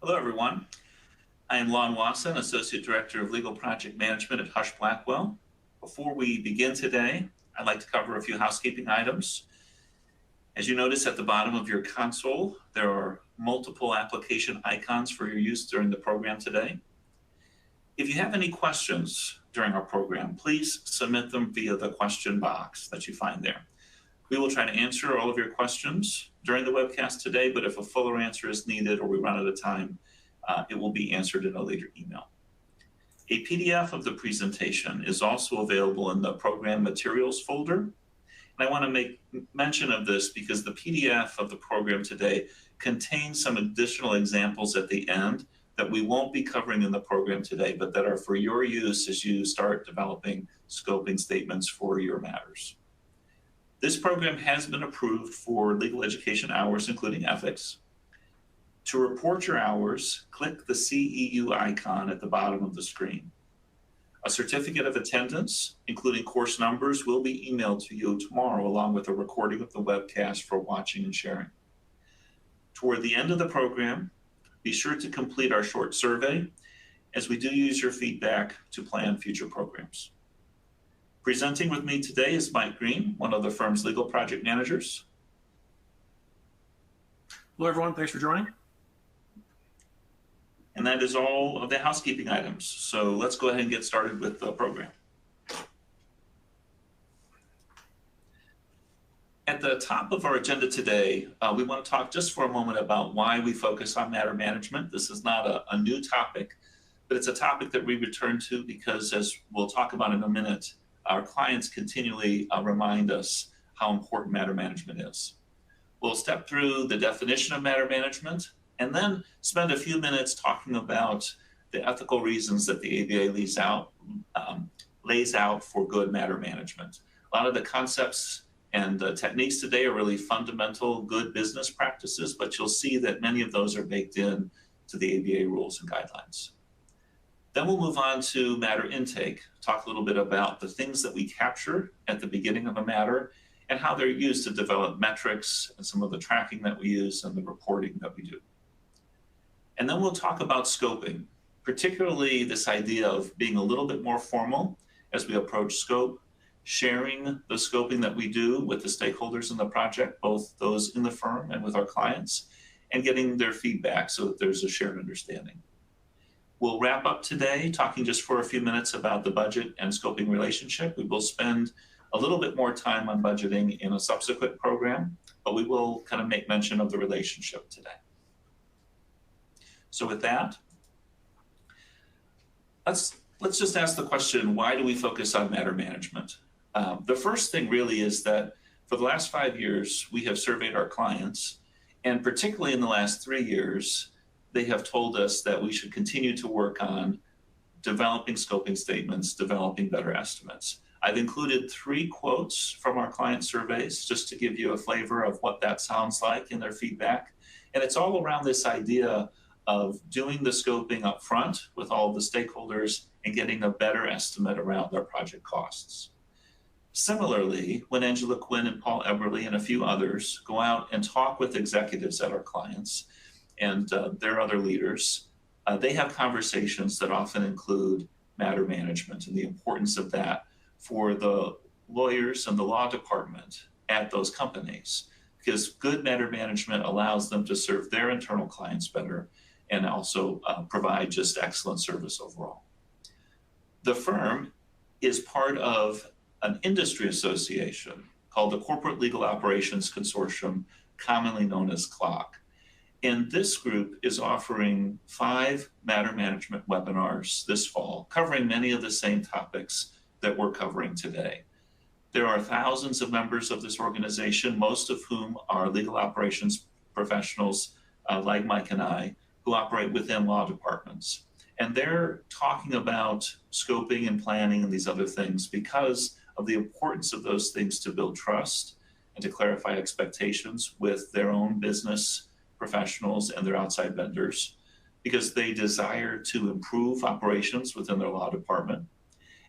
Hello, everyone. I am Lon Wasson, Associate Director of Legal Project Management at Husch Blackwell. Before we begin today, I'd like to cover a few housekeeping items. As you notice at the bottom of your console, there are multiple application icons for your use during the program today. If you have any questions during our program, please submit them via the question box that you find there. We will try to answer all of your questions during the webcast today, but if a fuller answer is needed or we run out of time, it will be answered in a later email. A PDF of the presentation is also available in the program materials folder. And I want to make mention of this because the PDF of the program today contains some additional examples at the end that we won't be covering in the program today, but that are for your use as you start developing scoping statements for your matters. This program has been approved for legal education hours, including ethics. To report your hours, click the CEU icon at the bottom of the screen. A certificate of attendance, including course numbers, will be emailed to you tomorrow, along with a recording of the webcast for watching and sharing. Toward the end of the program, be sure to complete our short survey, as we do use your feedback to plan future programs. Presenting with me today is Mike Green, one of the firm's legal project managers. Hello, everyone. Thanks for joining. And that is all of the housekeeping items. So let's go ahead and get started with the program. At the top of our agenda today, we want to talk just for a moment about why we focus on matter management. This is not a new topic, but it's a topic that we return to because, as we'll talk about in a minute, our clients continually remind us how important matter management is. We'll step through the definition of matter management and then spend a few minutes talking about the ethical reasons that the ABA lays out for good matter management. A lot of the concepts and the techniques today are really fundamental good business practices, but you'll see that many of those are baked in to the ABA rules and guidelines. Then we'll move on to matter intake, talk a little bit about the things that we capture at the beginning of a matter and how they're used to develop metrics and some of the tracking that we use and the reporting that we do. And then we'll talk about scoping, particularly this idea of being a little bit more formal as we approach scope, sharing the scoping that we do with the stakeholders in the project, both those in the firm and with our clients, and getting their feedback so that there's a shared understanding. We'll wrap up today talking just for a few minutes about the budget and scoping relationship. We will spend a little bit more time on budgeting in a subsequent program, but we will kind of make mention of the relationship today. So with that, let's just ask the question, why do we focus on matter management? The first thing really is that for the last 5 years, we have surveyed our clients, and particularly in the last 3 years, they have told us that we should continue to work on developing scoping statements, developing better estimates. I've included 3 quotes from our client surveys just to give you a flavor of what that sounds like in their feedback. And it's all around this idea of doing the scoping up front with all of the stakeholders and getting a better estimate around their project costs. Similarly, when Angela Quinn and Paul Eberly and a few others go out and talk with executives at our clients, and their other leaders, they have conversations that often include matter management and the importance of that for the lawyers and the law department at those companies, because good matter management allows them to serve their internal clients better and also provide just excellent service overall. The firm is part of an industry association called the Corporate Legal Operations Consortium, commonly known as CLOC. And this group is offering 5 matter management webinars this fall, covering many of the same topics that we're covering today. There are thousands of members of this organization, most of whom are legal operations professionals like Mike and I, who operate within law departments. And they're talking about scoping and planning and these other things because of the importance of those things to build trust and to clarify expectations with their own business professionals and their outside vendors, because they desire to improve operations within their law department.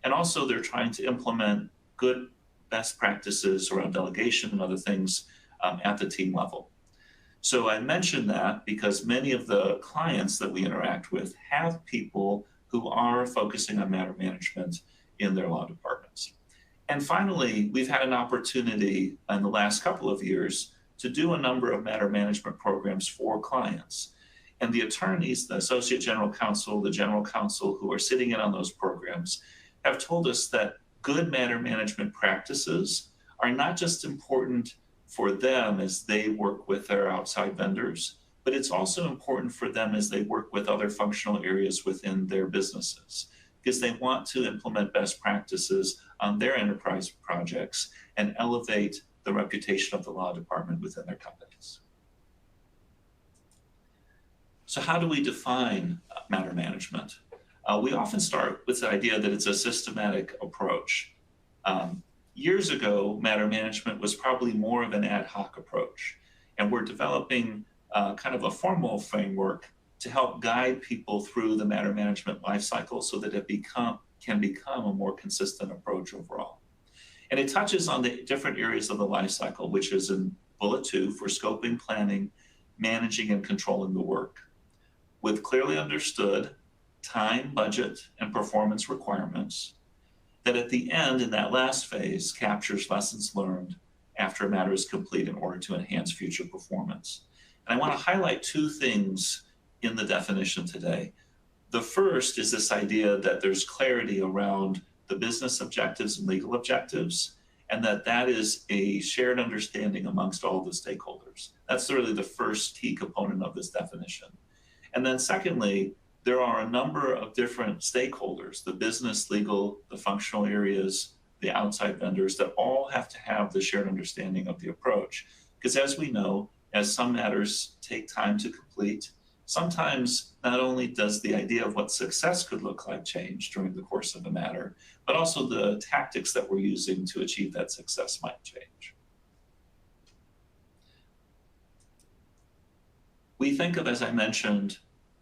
And also they're trying to implement good best practices around delegation and other things at the team level. So I mention that because many of the clients that we interact with have people who are focusing on matter management in their law departments. And finally, we've had an opportunity in the last couple of years to do a number of matter management programs for clients. And the attorneys, the associate general counsel, the general counsel who are sitting in on those programs have told us that good matter management practices are not just important for them as they work with their outside vendors, but it's also important for them as they work with other functional areas within their businesses, because they want to implement best practices on their enterprise projects and elevate the reputation of the law department within their companies. So how do we define matter management? We often start with the idea that it's a systematic approach. Years ago, matter management was probably more of an ad hoc approach, and we're developing kind of a formal framework to help guide people through the matter management lifecycle so that it can become a more consistent approach overall. And it touches on the different areas of the lifecycle, which is in bullet 2 for scoping, planning, managing, and controlling the work, with clearly understood time, budget, and performance requirements that at the end, in that last phase, captures lessons learned after a matter is complete in order to enhance future performance. And I want to highlight two things in the definition today. The first is this idea that there's clarity around the business objectives and legal objectives, and that is a shared understanding amongst all the stakeholders. That's really the first key component of this definition. And then secondly, there are a number of different stakeholders, the business, legal, the functional areas, the outside vendors, that all have to have the shared understanding of the approach. Because as we know, as some matters take time to complete, sometimes not only does the idea of what success could look like change during the course of a matter, but also the tactics that we're using to achieve that success might change. We think of, as I mentioned,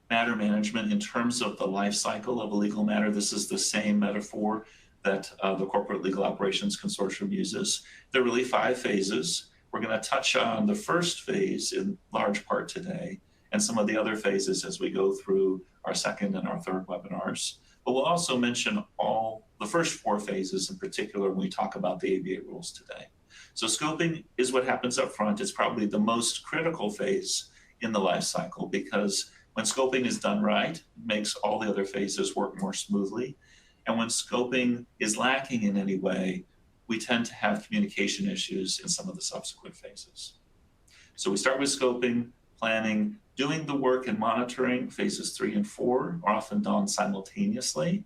matter management in terms of the life cycle of a legal matter. This is the same metaphor that the Corporate Legal Operations Consortium uses. There are really 5 phases. We're going to touch on the first phase in large part today, and some of the other phases as we go through our second and our third webinars. But we'll also mention all the first 4 phases in particular when we talk about the ABA rules today. So scoping is what happens up front. It's probably the most critical phase in the life cycle, because when scoping is done right, it makes all the other phases work more smoothly. And when scoping is lacking in any way, we tend to have communication issues in some of the subsequent phases. So we start with scoping, planning, doing the work and monitoring. Phases 3 and 4 are often done simultaneously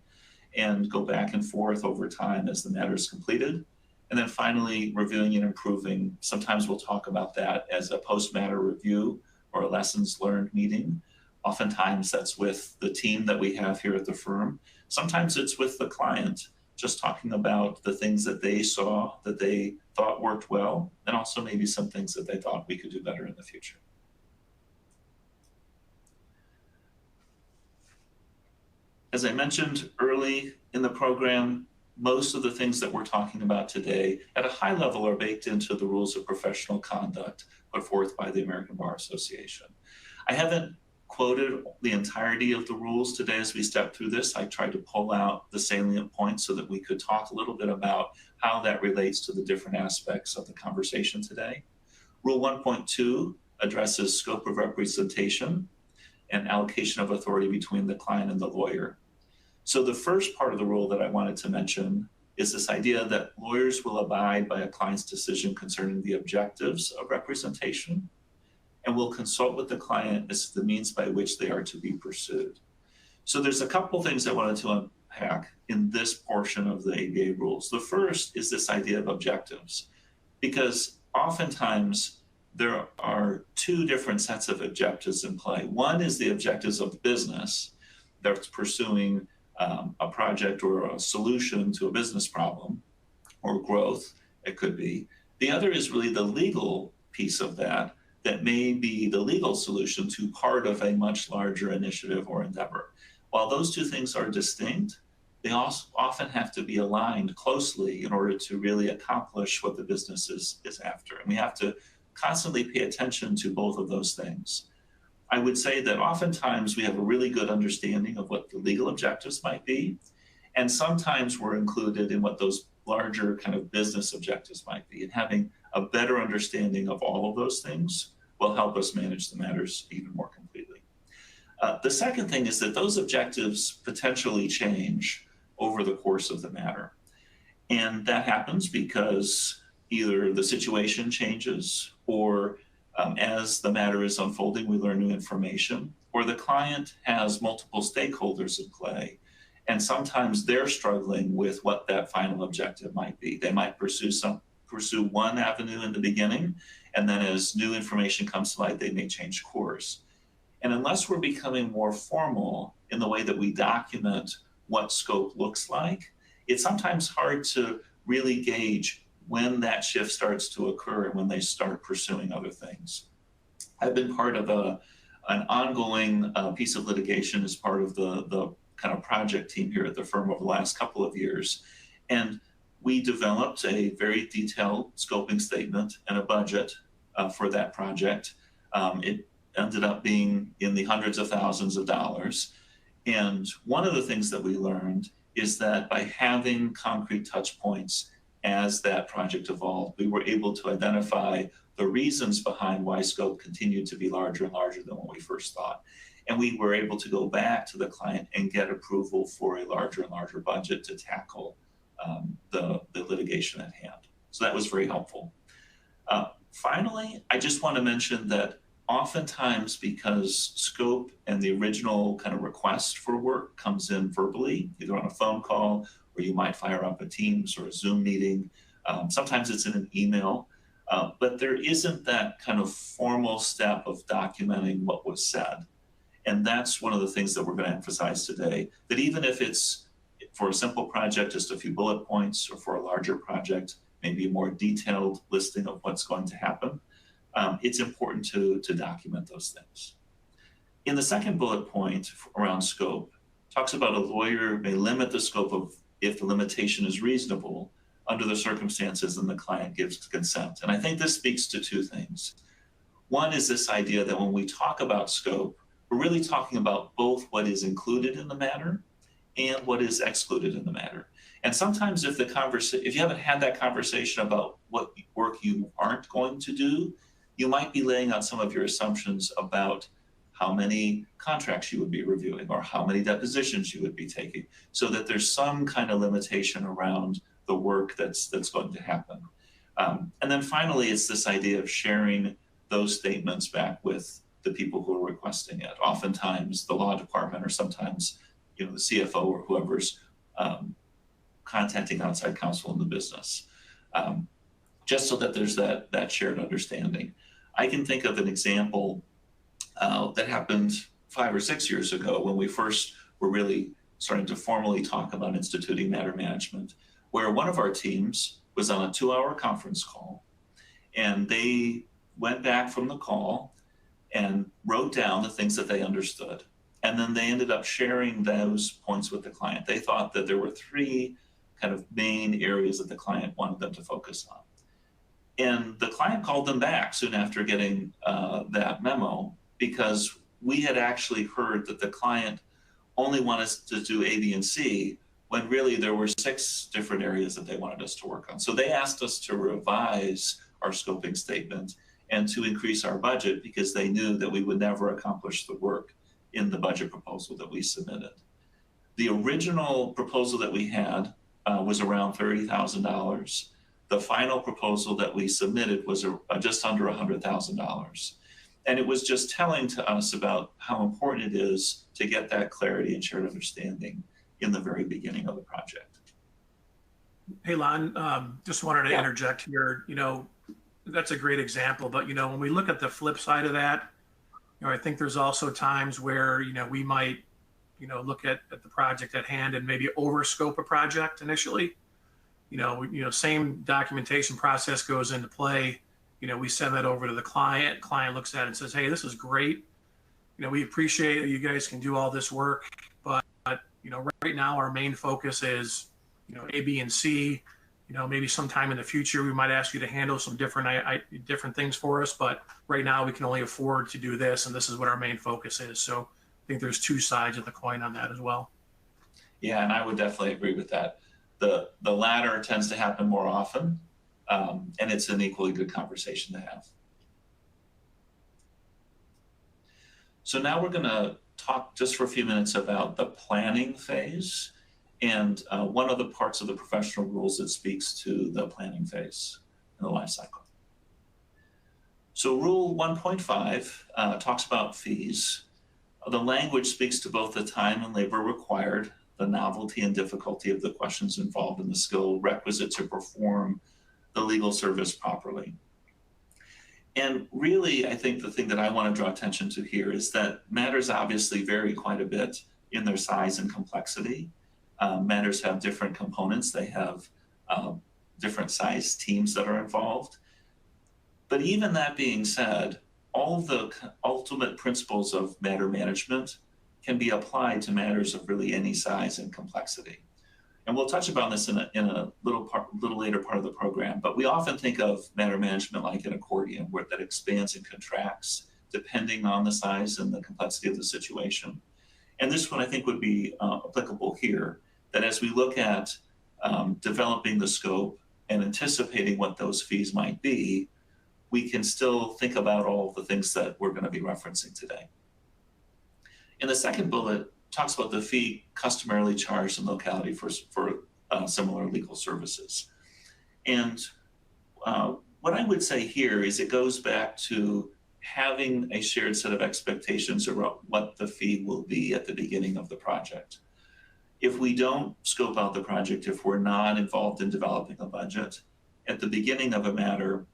and go back and forth over time as the matter is completed. And then finally, reviewing and improving. Sometimes we'll talk about that as a post-matter review or a lessons learned meeting. Oftentimes that's with the team that we have here at the firm. Sometimes it's with the client, just talking about the things that they saw that they thought worked well, and also maybe some things that they thought we could do better in the future. As I mentioned early in the program, most of the things that we're talking about today at a high level are baked into the rules of professional conduct put forth by the American Bar Association. I haven't quoted the entirety of the rules today as we step through this. I tried to pull out the salient points so that we could talk a little bit about how that relates to the different aspects of the conversation today. Rule 1.2 addresses scope of representation and allocation of authority between the client and the lawyer. So the first part of the rule that I wanted to mention is this idea that lawyers will abide by a client's decision concerning the objectives of representation, and will consult with the client as to the means by which they are to be pursued. So there's a couple things I wanted to unpack in this portion of the ABA rules. The first is this idea of objectives, because oftentimes there are 2 different sets of objectives in play. One is the objectives of the business that's pursuing a project or a solution to a business problem or growth, it could be. The other is really the legal piece of that may be the legal solution to part of a much larger initiative or endeavor. While those 2 things are distinct, they also often have to be aligned closely in order to really accomplish what the business is after. And we have to constantly pay attention to both of those things. I would say that oftentimes we have a really good understanding of what the legal objectives might be, and sometimes we're included in what those larger kind of business objectives might be. And having a better understanding of all of those things will help us manage the matters even more completely. The second thing is that those objectives potentially change over the course of the matter. And that happens because either the situation changes, or as the matter is unfolding, we learn new information, or the client has multiple stakeholders in play. And sometimes they're struggling with what that final objective might be. They might pursue one avenue in the beginning, and then as new information comes to light, they may change course. And unless we're becoming more formal in the way that we document what scope looks like, it's sometimes hard to really gauge when that shift starts to occur and when they start pursuing other things. I've been part of an ongoing piece of litigation as part of the kind of project team here at the firm over the last couple of years. And we developed a very detailed scoping statement and a budget for that project. It ended up being in the hundreds of thousands of dollars. And one of the things that we learned is that by having concrete touch points as that project evolved, we were able to identify the reasons behind why scope continued to be larger and larger than what we first thought. And we were able to go back to the client and get approval for a larger and larger budget to tackle the litigation at hand. So that was very helpful. Finally, I just want to mention that oftentimes, because scope and the original kind of request for work comes in verbally, either on a phone call, or you might fire up a Teams or a Zoom meeting. Sometimes it's in an email, but there isn't that kind of formal step of documenting what was said. And that's one of the things that we're going to emphasize today, that even if it's for a simple project, just a few bullet points, or for a larger project, maybe a more detailed listing of what's going to happen, it's important to document those things. In the second bullet point around scope, talks about a lawyer may limit the scope of if the limitation is reasonable under the circumstances and the client gives consent. And I think this speaks to two things. One is this idea that when we talk about scope, we're really talking about both what is included in the matter and what is excluded in the matter. And sometimes if you haven't had that conversation about what work you aren't going to do, you might be laying out some of your assumptions about how many contracts you would be reviewing or how many depositions you would be taking, so that there's some kind of limitation around the work that's going to happen. And then finally, it's this idea of sharing those statements back with the people who are requesting it. Oftentimes the law department, or sometimes the CFO or whoever's contacting outside counsel in the business, just so that there's that shared understanding. I can think of an example that happened 5 or 6 years ago when we first were really starting to formally talk about instituting matter management, where one of our teams was on a 2-hour conference call, and they went back from the call and wrote down the things that they understood. And then they ended up sharing those points with the client. They thought that there were 3 kind of main areas that the client wanted them to focus on. And the client called them back soon after getting that memo, because we had actually heard that the client only wanted us to do A, B, and C, when really there were 6 different areas that they wanted us to work on. So they asked us to revise our scoping statement and to increase our budget, because they knew that we would never accomplish the work in the budget proposal that we submitted. The original proposal that we had was around $30,000. The final proposal that we submitted was just under $100,000. And it was just telling to us about how important it is to get that clarity and shared understanding in the very beginning of the project. Hey, Lon, just wanted to interject here. That's a great example, but when we look at the flip side of that, I think there's also times where we might look at the project at hand and maybe overscope a project initially. Same documentation process goes into play. We send that over to the client. Client looks at it and says, "Hey, this is great. We appreciate that you guys can do all this work, but right now our main focus is A, B, and C. maybe sometime in the future, we might ask you to handle some different things for us, but right now we can only afford to do this, and this is what our main focus is. So I think there's two sides of the coin on that as well. Yeah, and I would definitely agree with that. The latter tends to happen more often, and it's an equally good conversation to have. So now we're going to talk just for a few minutes about the planning phase and one of the parts of the professional rules that speaks to the planning phase in the life cycle. So Rule 1.5 talks about fees. The language speaks to both the time and labor required, the novelty and difficulty of the questions involved, in the skill requisite to perform the legal service properly. And really, I think the thing that I want to draw attention to here is that matters obviously vary quite a bit in their size and complexity. Matters have different components. They have different size teams that are involved. But even that being said, all the ultimate principles of matter management can be applied to matters of really any size and complexity. And we'll touch upon this in a little later part of the program, but we often think of matter management like an accordion, where that expands and contracts depending on the size and the complexity of the situation. And this one I think would be applicable here, that as we look at developing the scope and anticipating what those fees might be, we can still think about all of the things that we're going to be referencing today. In the second bullet, talks about the fee customarily charged in locality for similar legal services. And what I would say here is it goes back to having a shared set of expectations about what the fee will be at the beginning of the project. If we don't scope out the project, if we're not involved in developing a budget, at the beginning of a matter,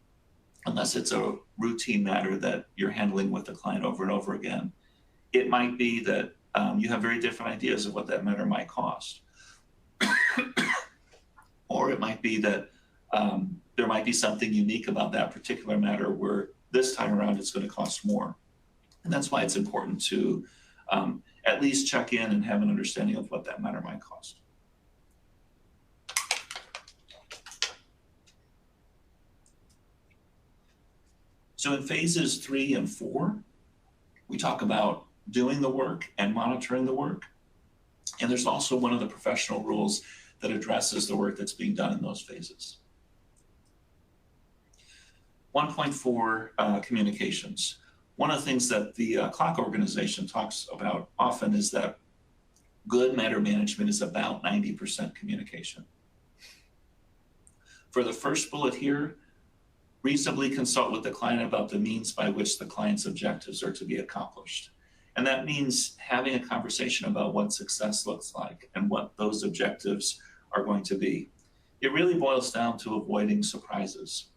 unless it's a routine matter that you're handling with the client over and over again, it might be that you have very different ideas of what that matter might cost. Or it might be that there might be something unique about that particular matter where this time around it's going to cost more. And that's why it's important to at least check in and have an understanding of what that matter might cost. So in phases 3 and 4, we talk about doing the work and monitoring the work. And there's also one of the professional rules that addresses the work that's being done in those phases. 1.4, communications. One of the things that the clock organization talks about often is that good matter management is about 90% communication. For the first bullet here, reasonably consult with the client about the means by which the client's objectives are to be accomplished. And that means having a conversation about what success looks like and what those objectives are going to be. It really boils down to avoiding surprises.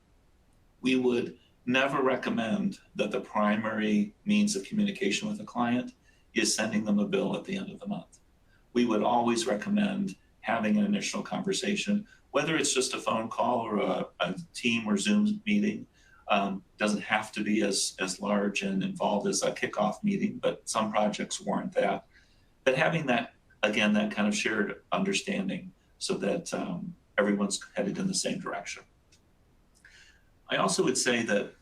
We would never recommend that the primary means of communication with a client is sending them a bill at the end of the month. We would always recommend having an initial conversation, whether it's just a phone call or a team or Zoom meeting. Doesn't have to be as large and involved as a kickoff meeting, but some projects warrant that. But having that, again, that kind of shared understanding so that everyone's headed in the same direction. I also would say that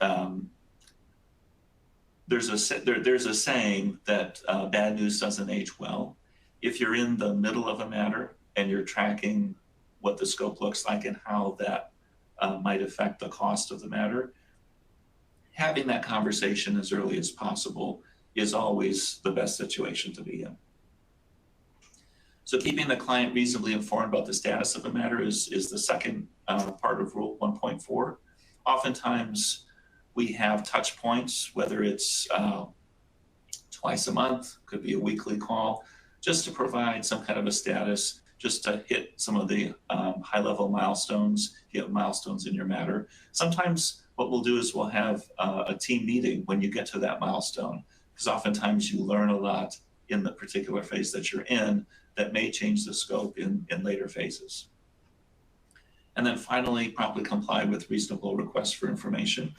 there's a saying that bad news doesn't age well. If you're in the middle of a matter and you're tracking what the scope looks like and how that might affect the cost of the matter, having that conversation as early as possible is always the best situation to be in. So keeping the client reasonably informed about the status of a matter is the second part of Rule 1.4. Oftentimes we have touch points, whether it's twice a month, could be a weekly call, just to provide some kind of a status, just to hit some of the high-level milestones, hit milestones in your matter. Sometimes what we'll do is we'll have a team meeting when you get to that milestone, because oftentimes you learn a lot in the particular phase that you're in that may change the scope in later phases. And then finally, promptly comply with reasonable requests for information.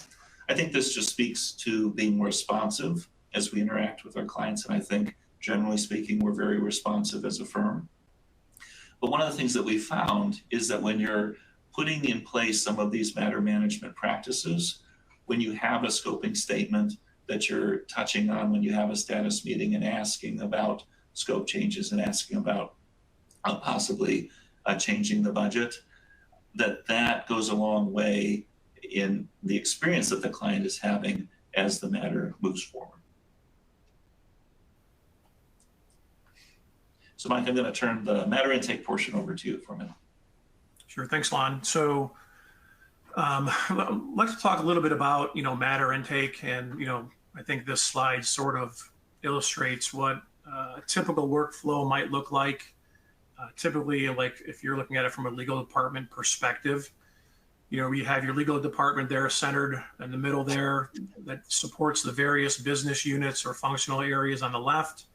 I think this just speaks to being responsive as we interact with our clients, and I think generally speaking, we're very responsive as a firm. But one of the things that we found is that when you're putting in place some of these matter management practices when you have a scoping statement that you're touching on, when you have a status meeting and asking about scope changes and asking about possibly changing the budget, that goes a long way in the experience that the client is having as the matter moves forward. So Mike, I'm going to turn the matter intake portion over to you for a minute. Sure, thanks, Lon. So let's talk a little bit about, matter intake. And, I think this slide sort of illustrates what a typical workflow might look like. Typically, like if you're looking at it from a legal department perspective, you have your legal department there centered in the middle there that supports the various business units or functional areas on the left.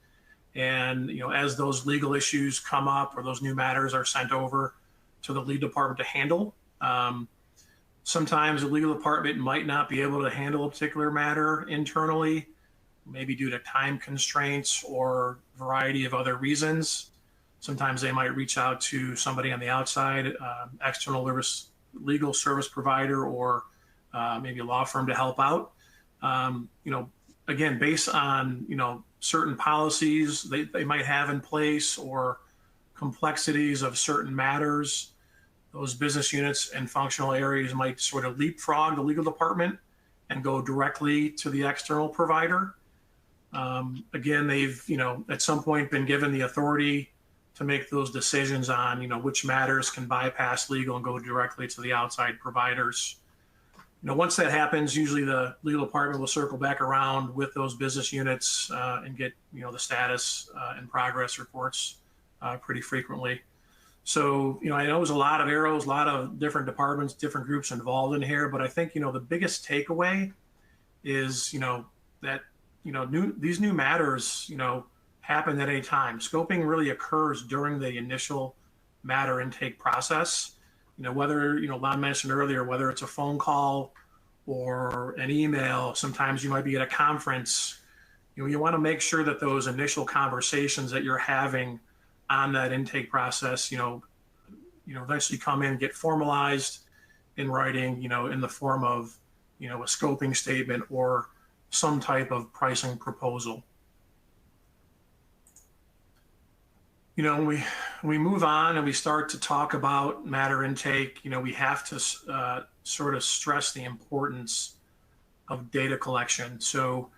And, as those legal issues come up or those new matters are sent over to the legal department to handle, sometimes the legal department might not be able to handle a particular matter internally, maybe due to time constraints or a variety of other reasons. Sometimes they might reach out to somebody on the outside, external legal service provider, or maybe a law firm to help out. Again, based on, certain policies they might have in place or complexities of certain matters, those business units and functional areas might sort of leapfrog the legal department and go directly to the external provider. Again, they've, at some point been given the authority to make those decisions on, which matters can bypass legal and go directly to the outside providers. Once that happens, usually the legal department will circle back around with those business units and get, the status and progress reports pretty frequently. So, I know there's a lot of arrows, a lot of different departments, different groups involved in here, but I think, the biggest takeaway is, that, these new matters, happen at any time. Scoping really occurs during the initial matter intake process. Whether, Lon mentioned earlier, whether it's a phone call or an email, sometimes you might be at a conference, you want to make sure that those initial conversations that you're having on that intake process, eventually come in, get formalized in writing, in the form of, a scoping statement or some type of pricing proposal. When we move on and we start to talk about matter intake, we have to sort of stress the importance of data collection. So,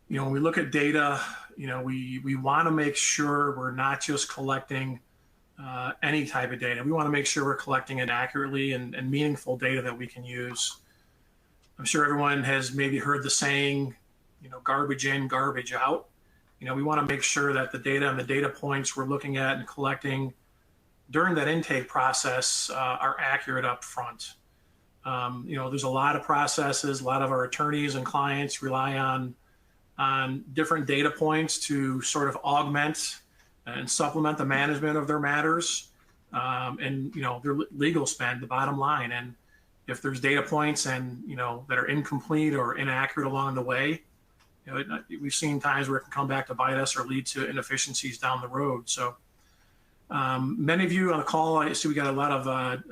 when we look at data, we want to make sure we're not just collecting any type of data. We want to make sure we're collecting it accurately and meaningful data that we can use. I'm sure everyone has maybe heard the saying, garbage in, garbage out. We want to make sure that the data and the data points we're looking at and collecting during that intake process are accurate up front. There's a lot of processes, a lot of our attorneys and clients rely on different data points to sort of augment and supplement the management of their matters and, their legal spend, the bottom line. And if there's data points and, that are incomplete or inaccurate along the way, we've seen times where it can come back to bite us or lead to inefficiencies down the road. So many of you on the call, I see we got a lot of,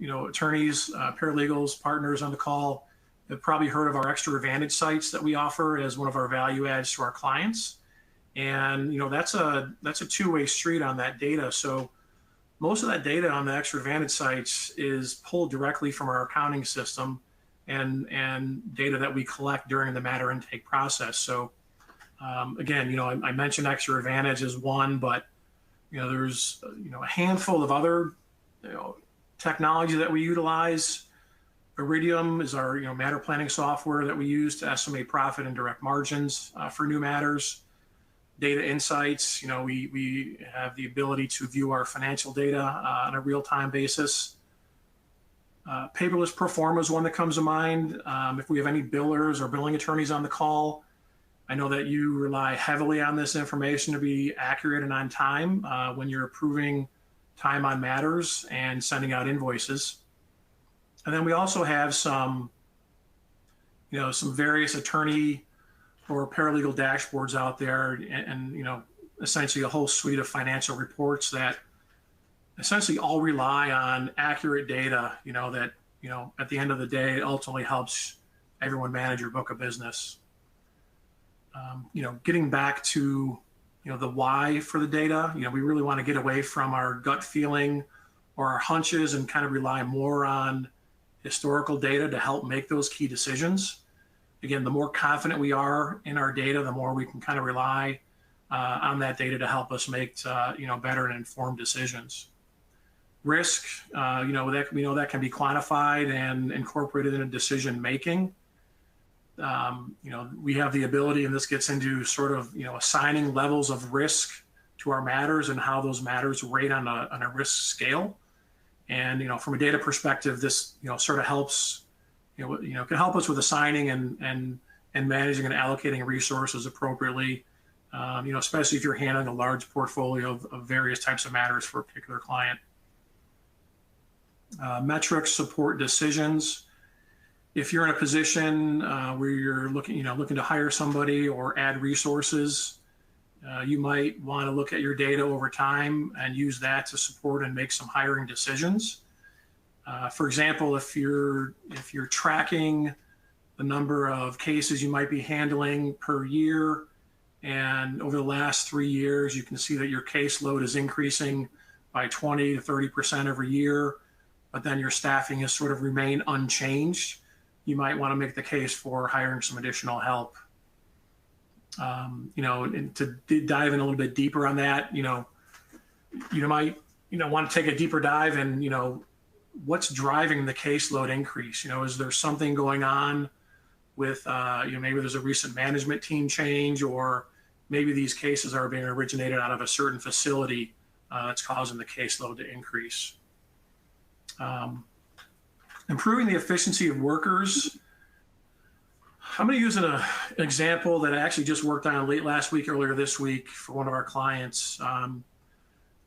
attorneys, paralegals, partners on the call. Have probably heard of our extra advantage sites that we offer as one of our value adds to our clients. And, that's a two-way street on that data. So most of that data on the extra advantage sites is pulled directly from our accounting system and data that we collect during the matter intake process. So again, I mentioned extra advantage as one, but there's a handful of other technology that we utilize. Iridium is our matter planning software that we use to estimate profit and direct margins for new matters. Data insights, we have the ability to view our financial data on a real-time basis. Paperless Performa is one that comes to mind. If we have any billers or billing attorneys on the call, I know that you rely heavily on this information to be accurate and on time when you're approving time on matters and sending out invoices. And then we also have some various attorney or paralegal dashboards out there and essentially a whole suite of financial reports that essentially all rely on accurate data, that, at the end of the day, it ultimately helps everyone manage your book of business. Getting back to, the why for the data, we really want to get away from our gut feeling or our hunches and kind of rely more on historical data to help make those key decisions. Again, the more confident we are in our data, the more we can kind of rely on that data to help us make, better and informed decisions. Risk, that we know that can be quantified and incorporated into decision making. We have the ability, and this gets into sort of, assigning levels of risk to our matters and how those matters rate on a risk scale. And, from a data perspective, this, sort of helps, can help us with assigning and managing and allocating resources appropriately, especially if you're handling a large portfolio of various types of matters for a particular client. Metrics support decisions. If you're in a position where you're looking to hire somebody or add resources, you might want to look at your data over time and use that to support and make some hiring decisions. For example, if you're tracking the number of cases you might be handling per year, and over the last 3 years, you can see that your caseload is increasing by 20 to 30% every year, but then your staffing has sort of remained unchanged, you might want to make the case for hiring some additional help. And to dive in a little bit deeper on that, you might, want to take a deeper dive and, what's driving the caseload increase? Is there something going on with, maybe there's a recent management team change, or maybe these cases are being originated out of a certain facility that's causing the caseload to increase. Improving the efficiency of workers. I'm going to use an example that I actually just worked on late last week, earlier this week for one of our clients.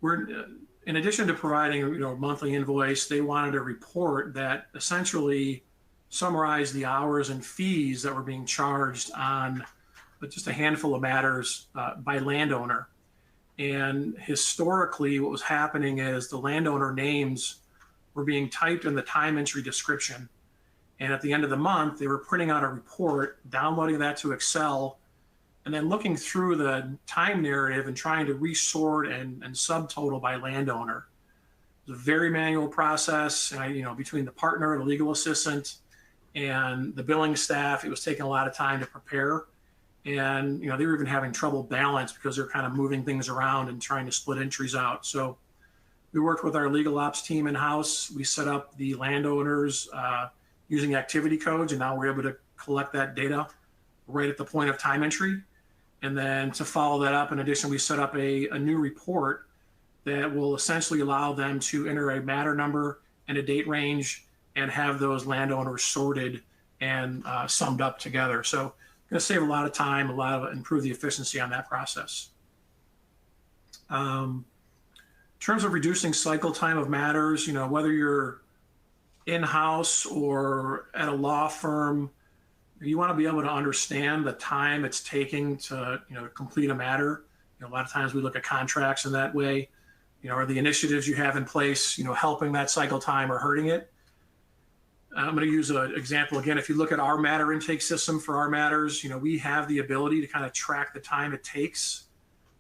We're, in addition to providing a monthly invoice, they wanted a report that essentially summarized the hours and fees that were being charged on just a handful of matters by landowner. And historically, what was happening is the landowner names were being typed in the time entry description. And at the end of the month, they were printing out a report, downloading that to Excel, and then looking through the time narrative and trying to resort and subtotal by landowner. It was a very manual process, between the partner, the legal assistant, and the billing staff. It was taking a lot of time to prepare. And, they were even having trouble balance because they're kind of moving things around and trying to split entries out. So we worked with our legal ops team in-house. We set up the landowners using activity codes, and now we're able to collect that data right at the point of time entry. And then to follow that up, in addition, we set up a new report that will essentially allow them to enter a matter number and a date range and have those landowners sorted and summed up together. So going to save a lot of time, improve the efficiency on that process. In terms of reducing cycle time of matters, whether you're in-house or at a law firm, you want to be able to understand the time it's taking to, complete a matter. A lot of times we look at contracts in that way. Are the initiatives you have in place, helping that cycle time or hurting it? I'm going to use an example again. If you look at our matter intake system for our matters, we have the ability to kind of track the time it takes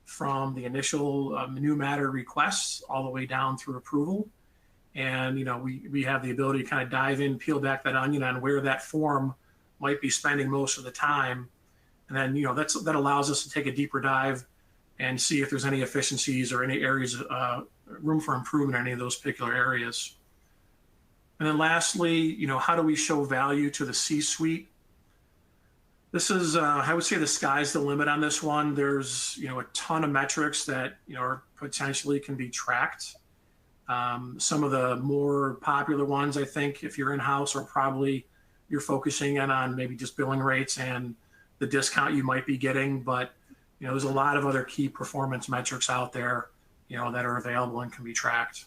from the initial new matter requests all the way down through approval. And, we have the ability to kind of dive in, peel back that onion on where that form might be spending most of the time. And then, that allows us to take a deeper dive and see if there's any efficiencies or any areas, room for improvement in any of those particular areas. And then lastly, how do we show value to the C-suite? This is, I would say the sky's the limit on this one. There's, a ton of metrics that, are potentially can be tracked. Some of the more popular ones, I think, if you're in-house, are probably you're focusing in on maybe just billing rates and the discount you might be getting. But, there's a lot of other key performance metrics out there, that are available and can be tracked.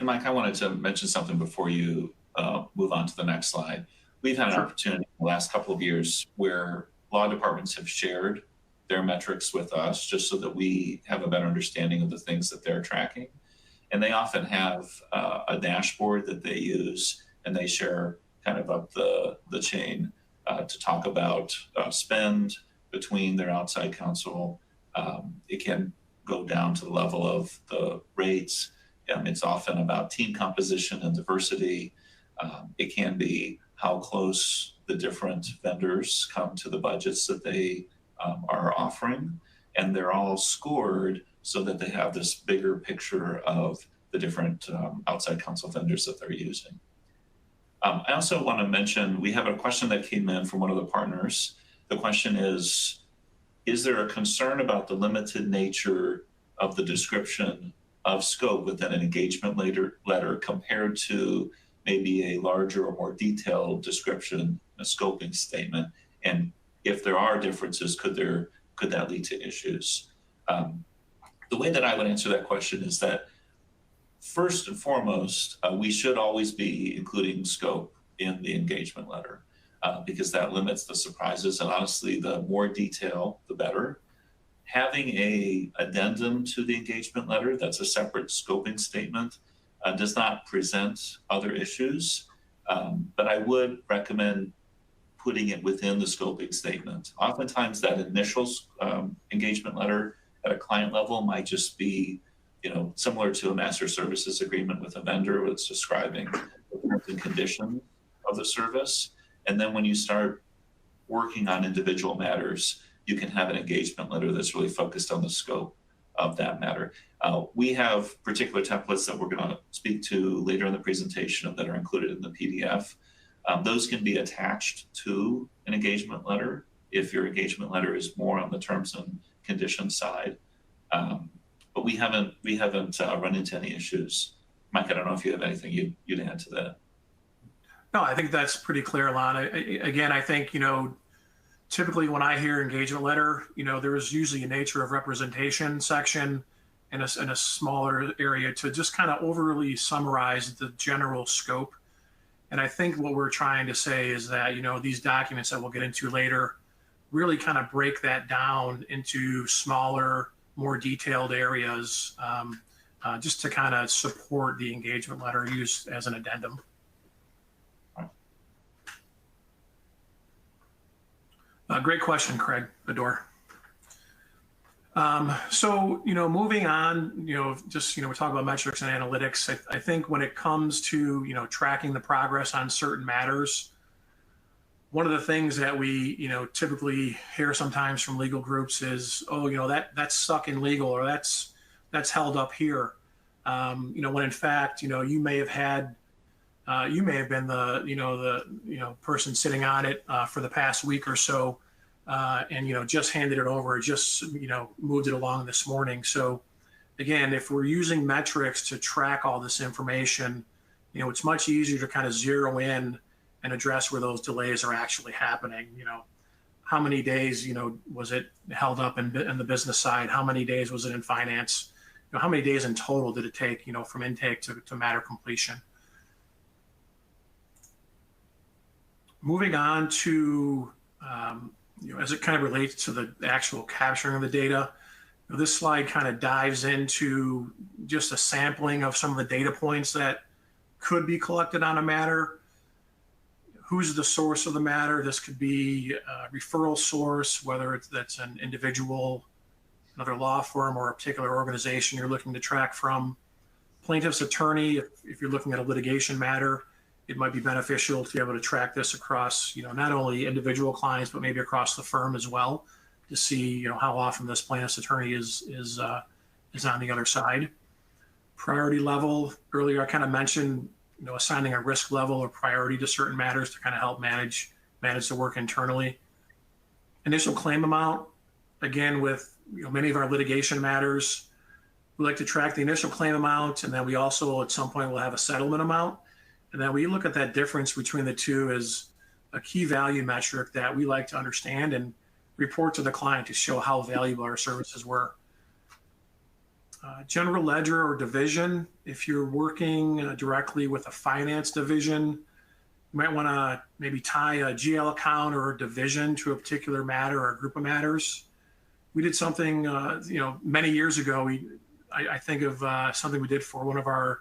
And Mike, I wanted to mention something before you move on to the next slide. We've had an opportunity in the last couple of years where law departments have shared their metrics with us just so that we have a better understanding of the things that they're tracking. And they often have a dashboard that they use, and they share kind of up the chain to talk about spend between their outside counsel. It can go down to the level of the rates. It's often about team composition and diversity. It can be how close the different vendors come to the budgets that they are offering. And they're all scored so that they have this bigger picture of the different outside counsel vendors that they're using. I also want to mention, we have a question that came in from one of the partners. The question is there a concern about the limited nature of the description of scope within an engagement letter compared to maybe a larger or more detailed description, a scoping statement? And if there are differences, could that lead to issues? The way that I would answer that question is that first and foremost, we should always be including scope in the engagement letter because that limits the surprises. And honestly, the more detail, the better. Having a addendum to the engagement letter that's a separate scoping statement does not present other issues, but I would recommend putting it within the scoping statement. Oftentimes that initial engagement letter at a client level might just be, similar to a master services agreement with a vendor. It's describing the terms and conditions of the service. And then when you start working on individual matters, you can have an engagement letter that's really focused on the scope of that matter. We have particular templates that we're going to speak to later in the presentation that are included in the PDF. Those can be attached to an engagement letter if your engagement letter is more on the terms and conditions side. But we haven't run into any issues. Mike, I don't know if you have anything you'd add to that. No, I think that's pretty clear, Lon. Again, I think, typically when I hear engagement letter, there is usually a nature of representation section in a smaller area to just kind of overly summarize the general scope. And I think what we're trying to say is that, these documents that we'll get into later really kind of break that down into smaller, more detailed areas just to kind of support the engagement letter used as an addendum. Great question, Craig Ador. So, moving on, we're talking about metrics and analytics. I think when it comes to, tracking the progress on certain matters, one of the things that we, typically hear sometimes from legal groups is, oh, that's stuck in legal, or that's held up here. When in fact, you may have been the person sitting on it for the past week or so, and just handed it over, just moved it along this morning. So again, if we're using metrics to track all this information, it's much easier to kind of zero in and address where those delays are actually happening. How many days was it held up in the business side? How many days was it in finance? How many days in total did it take from intake to matter completion? Moving on to, as it kind of relates to the actual capturing of the data, this slide kind of dives into just a sampling of some of the data points that could be collected on a matter. Who's the source of the matter? This could be a referral source, whether that's an individual, another law firm, or a particular organization you're looking to track from. Plaintiff's attorney, if you're looking at a litigation matter, it might be beneficial to be able to track this across, not only individual clients, but maybe across the firm as well, to see, how often this plaintiff's attorney is on the other side. Priority level, earlier I kind of mentioned, assigning a risk level or priority to certain matters to kind of help manage the work internally. Initial claim amount, again, with many of our litigation matters, we like to track the initial claim amount, and then we also at some point will have a settlement amount. And then we look at that difference between the two as a key value metric that we like to understand and report to the client to show how valuable our services were. General ledger or division, if you're working directly with a finance division, you might want to maybe tie a GL account or a division to a particular matter or a group of matters. we did something, many years ago. I think of something we did for one of our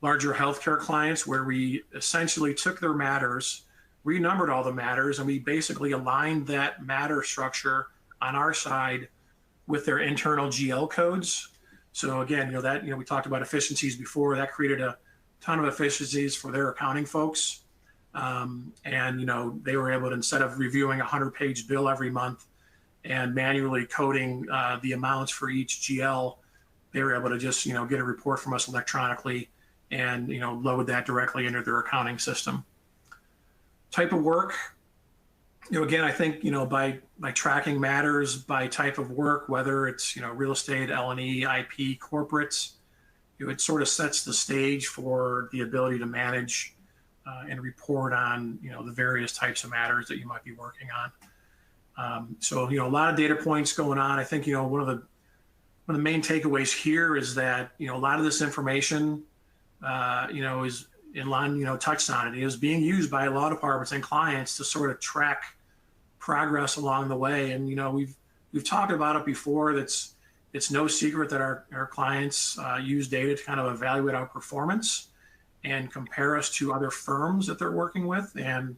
larger healthcare clients where we essentially took their matters, renumbered all the matters, and we basically aligned that matter structure on our side with their internal GL codes. So again, we talked about efficiencies before. That created a ton of efficiencies for their accounting folks. And they were able to, instead of reviewing a 100-page bill every month and manually coding the amounts for each GL, they were able to just get a report from us electronically and load that directly into their accounting system. Type of work, again, I think by tracking matters by type of work, whether it's real estate, L&E, IP, corporates, it sort of sets the stage for the ability to manage and report on the various types of matters that you might be working on. So a lot of data points going on. I think one of the main takeaways here is that a lot of this information is in line, touched on it, is being used by law departments and clients to sort of track progress along the way. And we've talked about it before. It's no secret that our clients use data to kind of evaluate our performance and compare us to other firms that they're working with. And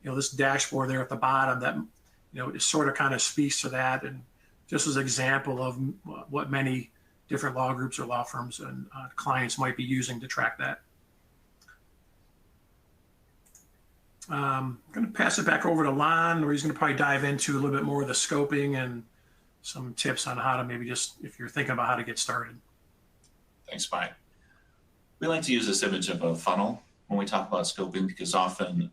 this dashboard there at the bottom, that it sort of kind of speaks to that, and just as an example of what many different law groups or law firms and clients might be using to track that. I'm going to pass it back over to Lon, where he's going to probably dive into a little bit more of the scoping and some tips on how to maybe just, if you're thinking about how to get started. Thanks, Mike. We like to use this image of a funnel when we talk about scoping, because often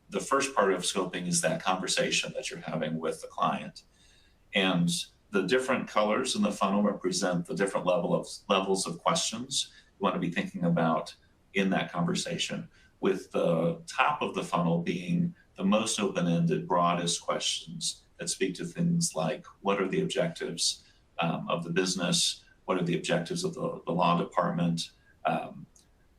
the first part of scoping is that conversation that you're having with the client. And the different colors in the funnel represent the different levels of questions you want to be thinking about in that conversation, with the top of the funnel being the most open-ended, broadest questions that speak to things like, what are the objectives of the business? What are the objectives of the law department?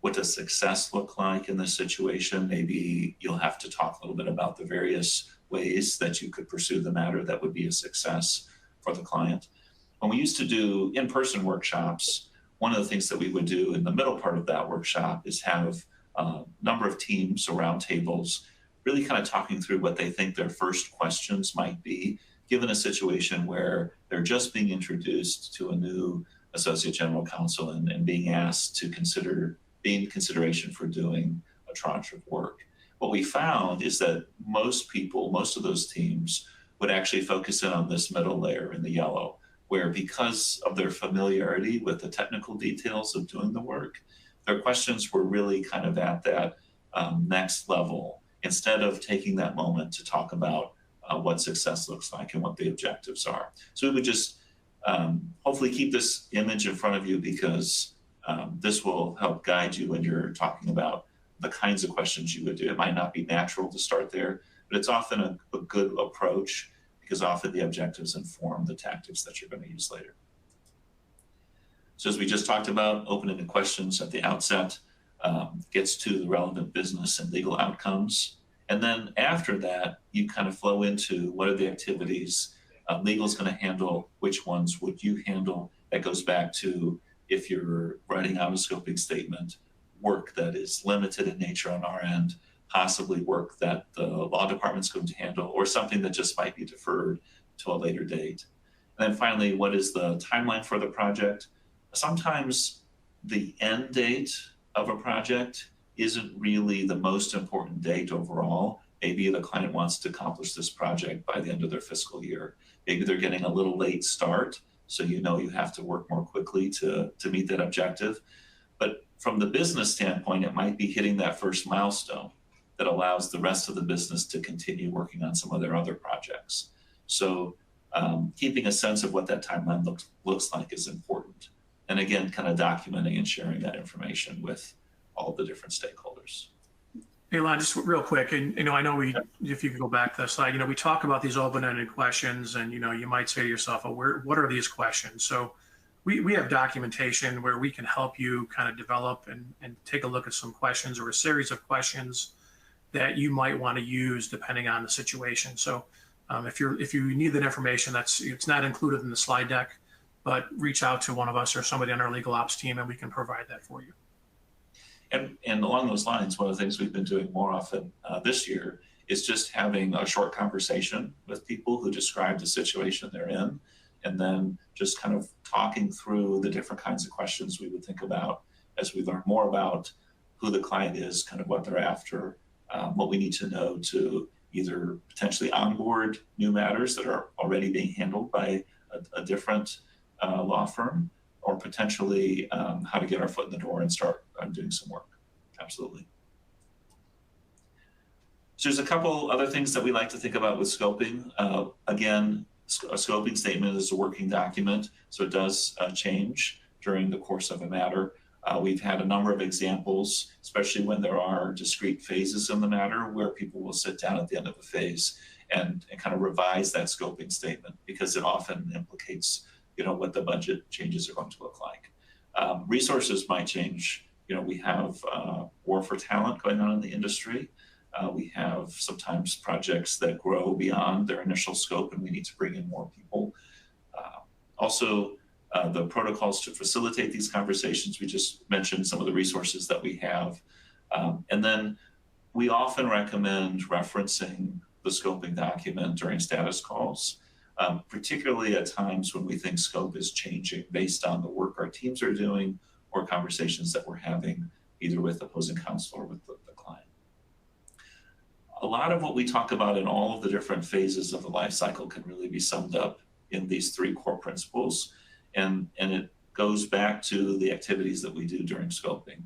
What does success look like in this situation? Maybe you'll have to talk a little bit about the various ways that you could pursue the matter that would be a success for the client. When we used to do in-person workshops, one of the things that we would do in the middle part of that workshop is have a number of teams around tables really kind of talking through what they think their first questions might be, given a situation where they're just being introduced to a new associate general counsel and being asked to be in consideration for doing a tranche of work. What we found is that most of those teams would actually focus in on this middle layer in the yellow, where because of their familiarity with the technical details of doing the work, their questions were really kind of at that next level, instead of taking that moment to talk about what success looks like and what the objectives are. So we would just hopefully keep this image in front of you, because this will help guide you when you're talking about the kinds of questions you would do. It might not be natural to start there, but it's often a good approach, because often the objectives inform the tactics that you're going to use later. So as we just talked about, open-ended questions at the outset gets to the relevant business and legal outcomes. And then after that, you kind of flow into what are the activities legal is going to handle, which ones would you handle. That goes back to, if you're writing out a scoping statement, work that is limited in nature on our end, possibly work that the law department's going to handle, or something that just might be deferred to a later date. And then finally, what is the timeline for the project? Sometimes the end date of a project isn't really the most important date overall. Maybe the client wants to accomplish this project by the end of their fiscal year. Maybe they're getting a little late start, so you have to work more quickly to meet that objective. But from the business standpoint, it might be hitting that first milestone that allows the rest of the business to continue working on some of their other projects. So keeping a sense of what that timeline looks like is important. And again, kind of documenting and sharing that information with all the different stakeholders. Hey, Lon, just real quick, and I know if you could go back to the slide, we talk about these open-ended questions, and you might say to yourself, "Oh, what are these questions?" So we have documentation where we can help you kind of develop and take a look at some questions, or a series of questions that you might want to use depending on the situation. So If you need that information, it's not included in the slide deck, but reach out to one of us or somebody on our legal ops team, and we can provide that for you. And along those lines, one of the things we've been doing more often this year is just having a short conversation with people who describe the situation they're in, and then just kind of talking through the different kinds of questions we would think about as we learn more about who the client is, kind of what they're after, what we need to know to either potentially onboard new matters that are already being handled by a different law firm, or potentially how to get our foot in the door and start doing some work. Absolutely. So there's a couple other things that we like to think about with scoping. Again, a scoping statement is a working document, so it does change during the course of a matter. We've had a number of examples, especially when there are discrete phases in the matter, where people will sit down at the end of a phase and kind of revise that scoping statement, because it often implicates, what the budget changes are going to look like. Resources might change. We have war for talent going on in the industry. We have sometimes projects that grow beyond their initial scope, and we need to bring in more people. Also, the protocols to facilitate these conversations. We just mentioned some of the resources that we have. And then we often recommend referencing the scoping document during status calls, particularly at times when we think scope is changing based on the work our teams are doing or conversations that we're having either with opposing counsel or with the client. A lot of what we talk about in all of the different phases of the life cycle can really be summed up in these three core principles. And it goes back to the activities that we do during scoping.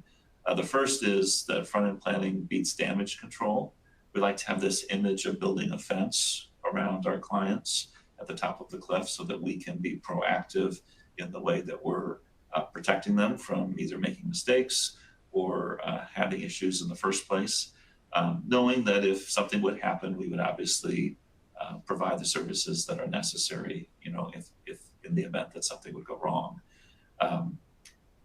The first is that front-end planning beats damage control. We like to have this image of building a fence around our clients at the top of the cliff so that we can be proactive in the way that we're protecting them from either making mistakes or having issues in the first place. Knowing that if something would happen, we would obviously provide the services that are necessary, if in the event that something would go wrong.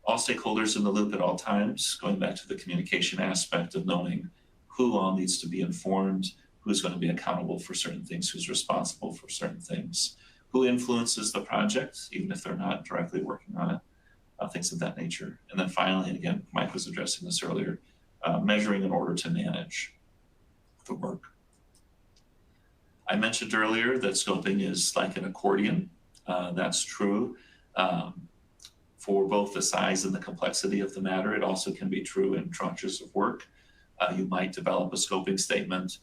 All stakeholders in the loop at all times, going back to the communication aspect of knowing who all needs to be informed, who's going to be accountable for certain things, who's responsible for certain things, who influences the project, even if they're not directly working on it, things of that nature. And then finally, and again, Mike was addressing this earlier, measuring in order to manage the work. I mentioned earlier that scoping is like an accordion. That's true for both the size and the complexity of the matter. It also can be true in tranches of work. You might develop a scoping statement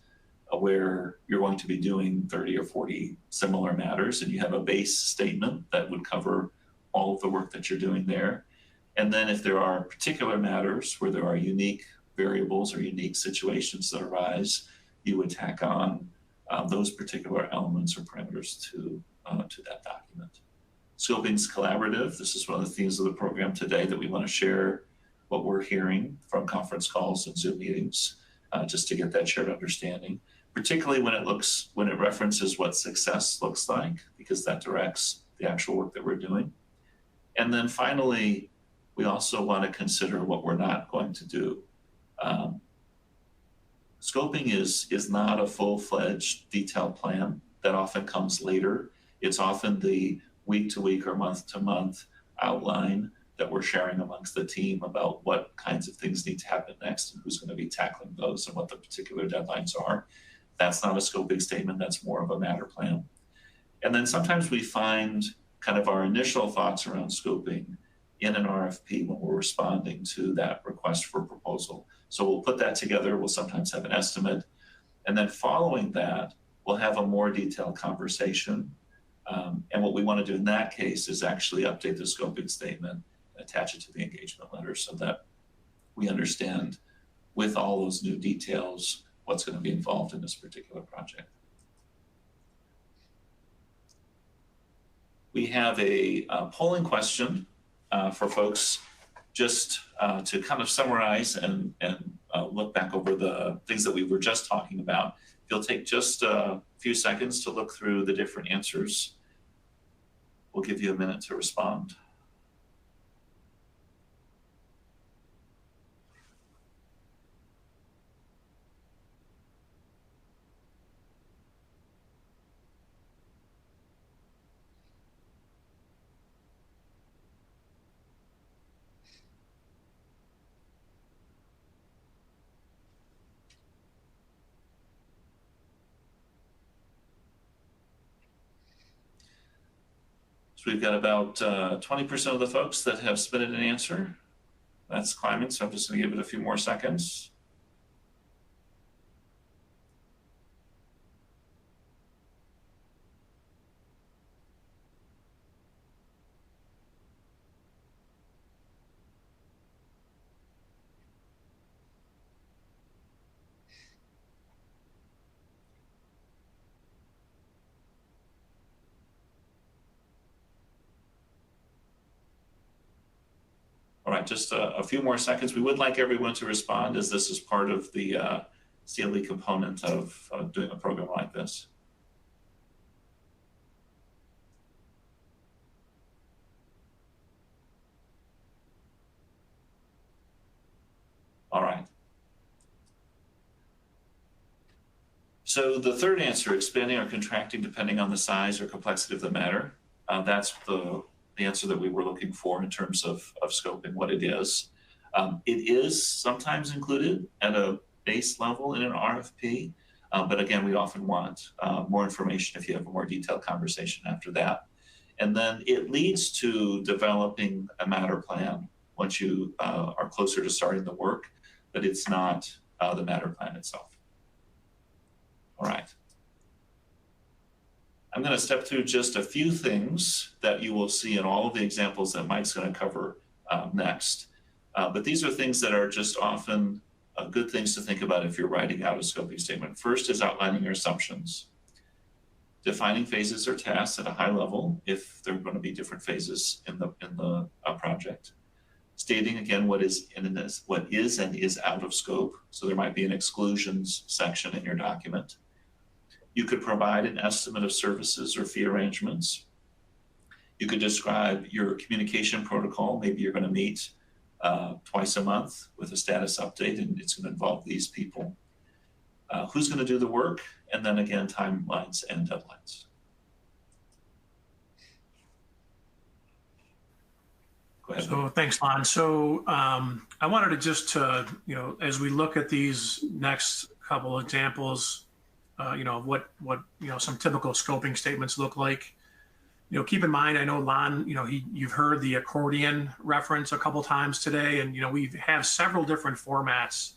where you're going to be doing 30 or 40 similar matters, and you have a base statement that would cover all of the work that you're doing there. And then if there are particular matters where there are unique variables or unique situations that arise, you would tack on those particular elements or parameters to that document. Scoping's collaborative. This is one of the themes of the program today, that we want to share what we're hearing from conference calls and Zoom meetings, just to get that shared understanding, particularly when it references what success looks like, because that directs the actual work that we're doing. And then finally, we also want to consider what we're not going to do. Scoping is not a full-fledged detailed plan. That often comes later. It's often the week-to-week or month-to-month outline that we're sharing amongst the team about what kinds of things need to happen next and who's going to be tackling those and what the particular deadlines are. That's not a scoping statement. That's more of a matter plan. And then sometimes we find kind of our initial thoughts around scoping in an RFP when we're responding to that request for proposal. So we'll put that together. We'll sometimes have an estimate. And then following that, we'll have a more detailed conversation. And what we want to do in that case is actually update the scoping statement and attach it to the engagement letter so that we understand with all those new details what's going to be involved in this particular project. We have a polling question for folks just to kind of summarize and look back over the things that we were just talking about. If you'll take just a few seconds to look through the different answers, we'll give you a minute to respond. So we've got about 20% of the folks that have submitted an answer. That's climbing, so I'm just going to give it a few more seconds. All right, just a few more seconds. We would like everyone to respond, as this is part of the CLE component of doing a program like this. All right. So the third answer, expanding or contracting depending on the size or complexity of the matter, that's the answer that we were looking for in terms of scoping what it is. It is sometimes included at a base level in an RFP, but again, we often want more information if you have a more detailed conversation after that. And then it leads to developing a matter plan once you are closer to starting the work, but it's not the matter plan itself. All right. I'm going to step through just a few things that you will see in all of the examples that Mike's going to cover next. But these are things that are just often good things to think about if you're writing out a scoping statement. First is outlining your assumptions. Defining phases or tasks at a high level if there are going to be different phases in the project. Stating again what is and is out of scope. So there might be an exclusions section in your document. You could provide an estimate of services or fee arrangements. You could describe your communication protocol. Maybe you're going to meet twice a month with a status update, and it's going to involve these people. Who's going to do the work? And then again, timelines and deadlines. Go ahead. So thanks, Lon. So I wanted to just, as we look at these next couple examples, what some typical scoping statements look like. Keep in mind, I know Lon, you've heard the accordion reference a couple times today, and we have several different formats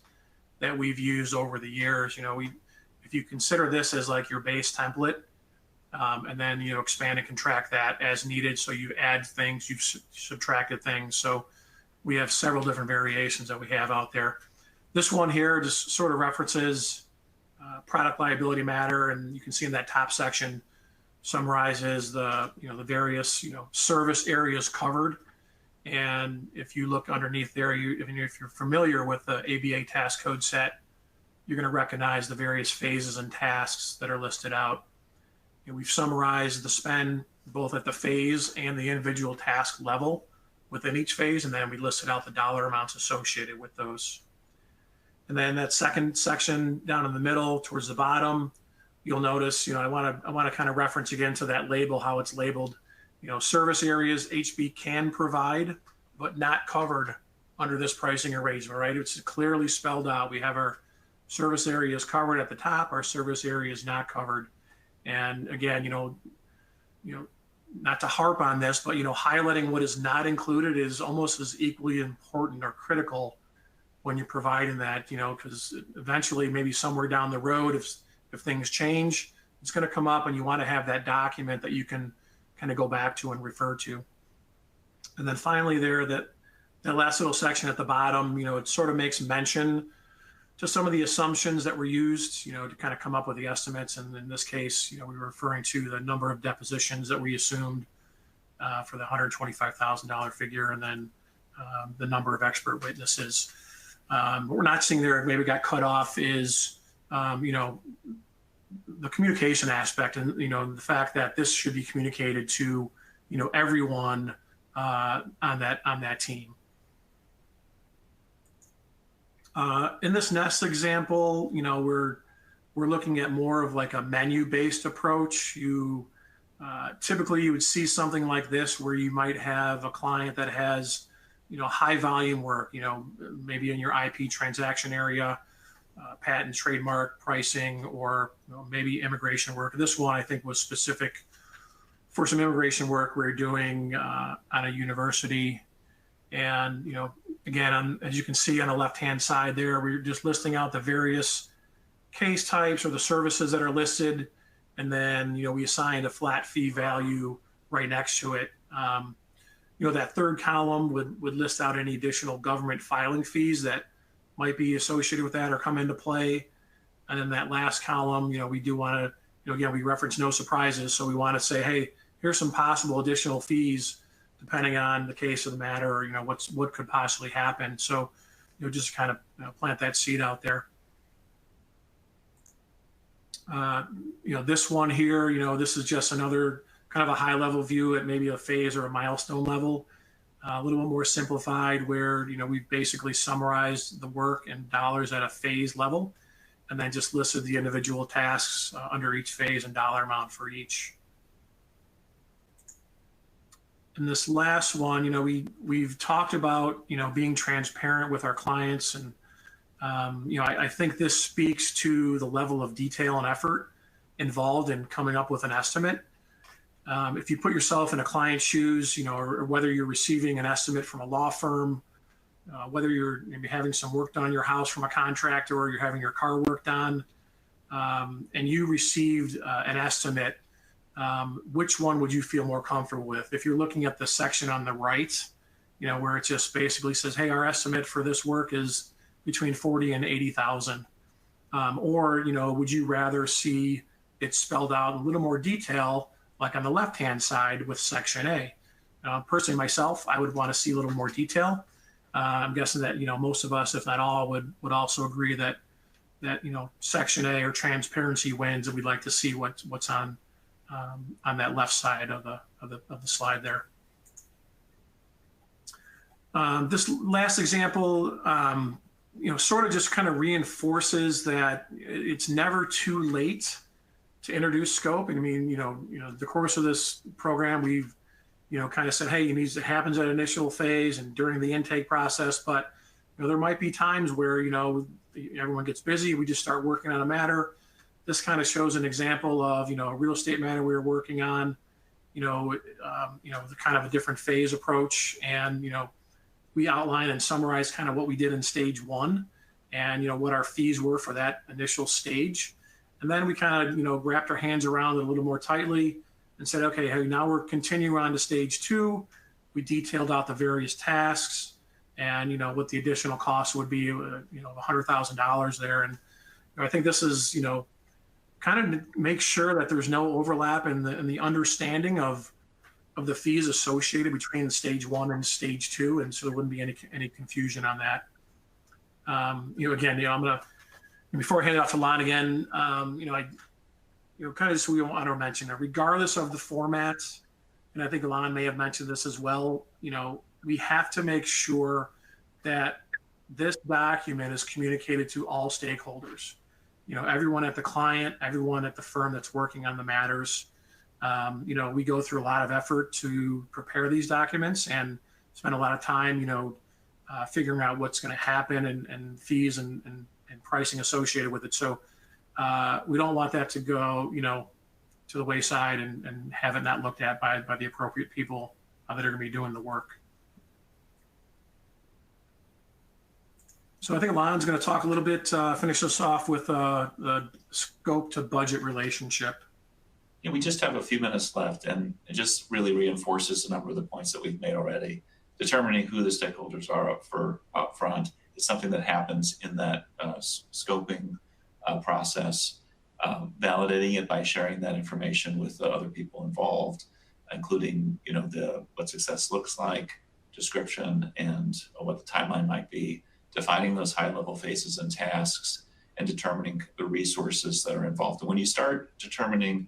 that we've used over the years. If you consider this as like your base template, and then expand and contract that as needed. So you add things, you've subtracted things. So we have several different variations that we have out there. This one here just sort of references product liability matter, and you can see in that top section summarizes the the various service areas covered. And if you look underneath there, if you're familiar with the ABA task code set, you're going to recognize the various phases and tasks that are listed out. We've summarized the spend both at the phase and the individual task level within each phase, and then we listed out the dollar amounts associated with those. And then that second section down in the middle towards the bottom, you'll notice, I want to kind of reference again to that label, how it's labeled. Service areas HB can provide, but not covered under this pricing arrangement, right? It's clearly spelled out. We have our service areas covered at the top, our service areas not covered. And again, not to harp on this, but highlighting what is not included is almost as equally important or critical when you're providing that, because eventually maybe somewhere down the road, if things change, it's going to come up, and you want to have that document that you can kind of go back to and refer to. And then finally there, that last little section at the bottom, it sort of makes mention to some of the assumptions that were used, to kind of come up with the estimates. And in this case, we were referring to the number of depositions that we assumed for the $125,000 figure, and then the number of expert witnesses. What we're not seeing there, maybe got cut off, is the communication aspect, and the fact that this should be communicated to everyone on that team. In this next example, we're looking at more of like a menu-based approach. Typically you would see something like this where you might have a client that has high volume work, maybe in your IP transaction area, patent, trademark, pricing, or maybe immigration work. This one I think was specific for some immigration work we're doing on a university. And, again, as you can see on the left-hand side there, we're just listing out the various case types or the services that are listed. And then, we assigned a flat fee value right next to it. That third column would list out any additional government filing fees that might be associated with that or come into play. And then that last column, we do want to, again, we reference no surprises. So we want to say, hey, here's some possible additional fees depending on the case of the matter, or, what could possibly happen. So, just kind of plant that seed out there. This one here, this is just another kind of a high level view at maybe a phase or a milestone level, a little bit more simplified where, we've basically summarized the work in dollars at a phase level, and then just listed the individual tasks under each phase and dollar amount for each. And this last one, we've talked about, being transparent with our clients. And, I think this speaks to the level of detail and effort involved in coming up with an estimate. If you put yourself in a client's shoes, or whether you're receiving an estimate from a law firm, whether you're maybe having some work done on your house from a contractor, or you're having your car work done, and you received an estimate, which one would you feel more comfortable with? If you're looking at the section on the right, where it just basically says, hey, our estimate for this work is between 40 and 80,000. Or, would you rather see it spelled out in a little more detail, like on the left-hand side with section A? Personally, myself, I would want to see a little more detail. I'm guessing that, most of us, if not all, would also agree that section A or transparency wins, and we'd like to see what's on that left side of the slide there. This last example, sort of just kind of reinforces that it's never too late to introduce scope. And I mean, the course of this program, we've, kind of said, hey, it happens at initial phase and during the intake process, but there might be times where, everyone gets busy. We just start working on a matter. This kind of shows an example of, a real estate matter we were working on, the kind of a different phase approach. And, we outline and summarize kind of what we did in stage one and, what our fees were for that initial stage. And then we kind of, wrapped our hands around it a little more tightly and said, okay, hey, now we're continuing on to stage two. We detailed out the various tasks and, what the additional cost would be, $100,000 there. And I think this is, kind of make sure that there's no overlap in the understanding of the fees associated between stage one and stage two. And so there wouldn't be any confusion on that. Again, I'm going to, before I hand it off to Lon again, kind of just we want to mention that regardless of the format, and I think Lon may have mentioned this as well, we have to make sure that this document is communicated to all stakeholders. Everyone at the client, everyone at the firm that's working on the matters. We go through a lot of effort to prepare these documents and spend a lot of time, figuring out what's going to happen and fees and pricing associated with it. So we don't want that to go, to the wayside and have it not looked at by the appropriate people that are going to be doing the work. So I think Lon's going to talk a little bit, finish us off with the scope to budget relationship. Yeah, we just have a few minutes left, and it just really reinforces a number of the points that we've made already. Determining who the stakeholders are up front is something that happens in that scoping process. Validating it by sharing that information with the other people involved, including what success looks like, description, and what the timeline might be. Defining those high-level phases and tasks, and determining the resources that are involved. And when you start determining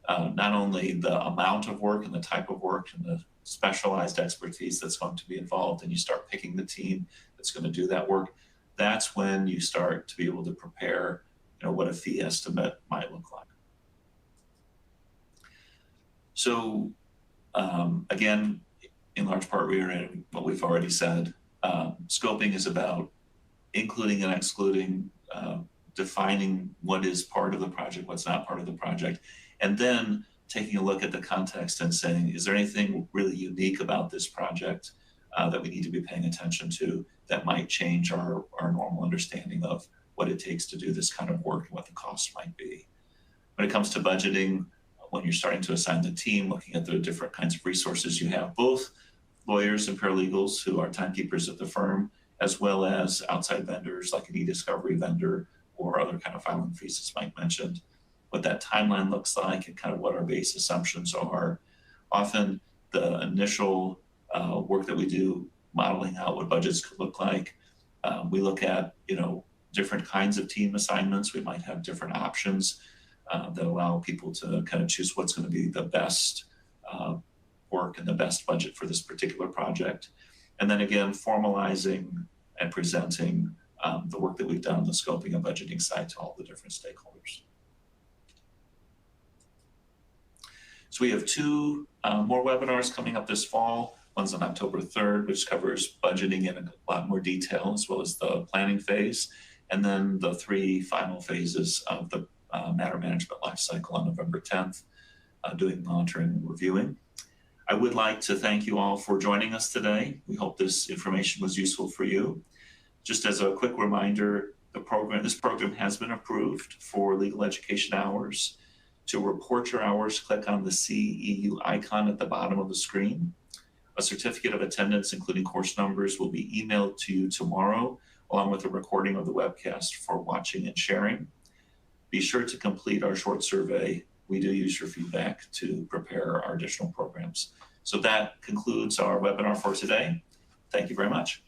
not only the amount of work and the type of work and the specialized expertise that's going to be involved, and you start picking the team that's going to do that work, that's when you start to be able to prepare, what a fee estimate might look like. So again, in large part, reiterating what we've already said, scoping is about including and excluding, defining what is part of the project, what's not part of the project, and then taking a look at the context and saying, is there anything really unique about this project that we need to be paying attention to that might change our normal understanding of what it takes to do this kind of work and what the cost might be. When it comes to budgeting, when you're starting to assign the team, looking at the different kinds of resources you have, both lawyers and paralegals who are timekeepers at the firm, as well as outside vendors like an e-discovery vendor or other kind of filing fees, as Mike mentioned, what that timeline looks like and kind of what our base assumptions are. Often the initial work that we do, modeling out what budgets could look like, we look at, different kinds of team assignments. We might have different options that allow people to kind of choose what's going to be the best work and the best budget for this particular project. And then again, formalizing and presenting the work that we've done on the scoping and budgeting side to all the different stakeholders. So we have two more webinars coming up this fall. One's on October 3rd, which covers budgeting in a lot more detail, as well as the planning phase. And then the three final phases of the matter management lifecycle on November 10th, doing monitoring and reviewing. I would like to thank you all for joining us today. We hope this information was useful for you. Just as a quick reminder, this program has been approved for legal education hours. To report your hours, click on the CEU icon at the bottom of the screen. A certificate of attendance, including course numbers, will be emailed to you tomorrow, along with a recording of the webcast for watching and sharing. Be sure to complete our short survey. We do use your feedback to prepare our additional programs. So that concludes our webinar for today. Thank you very much.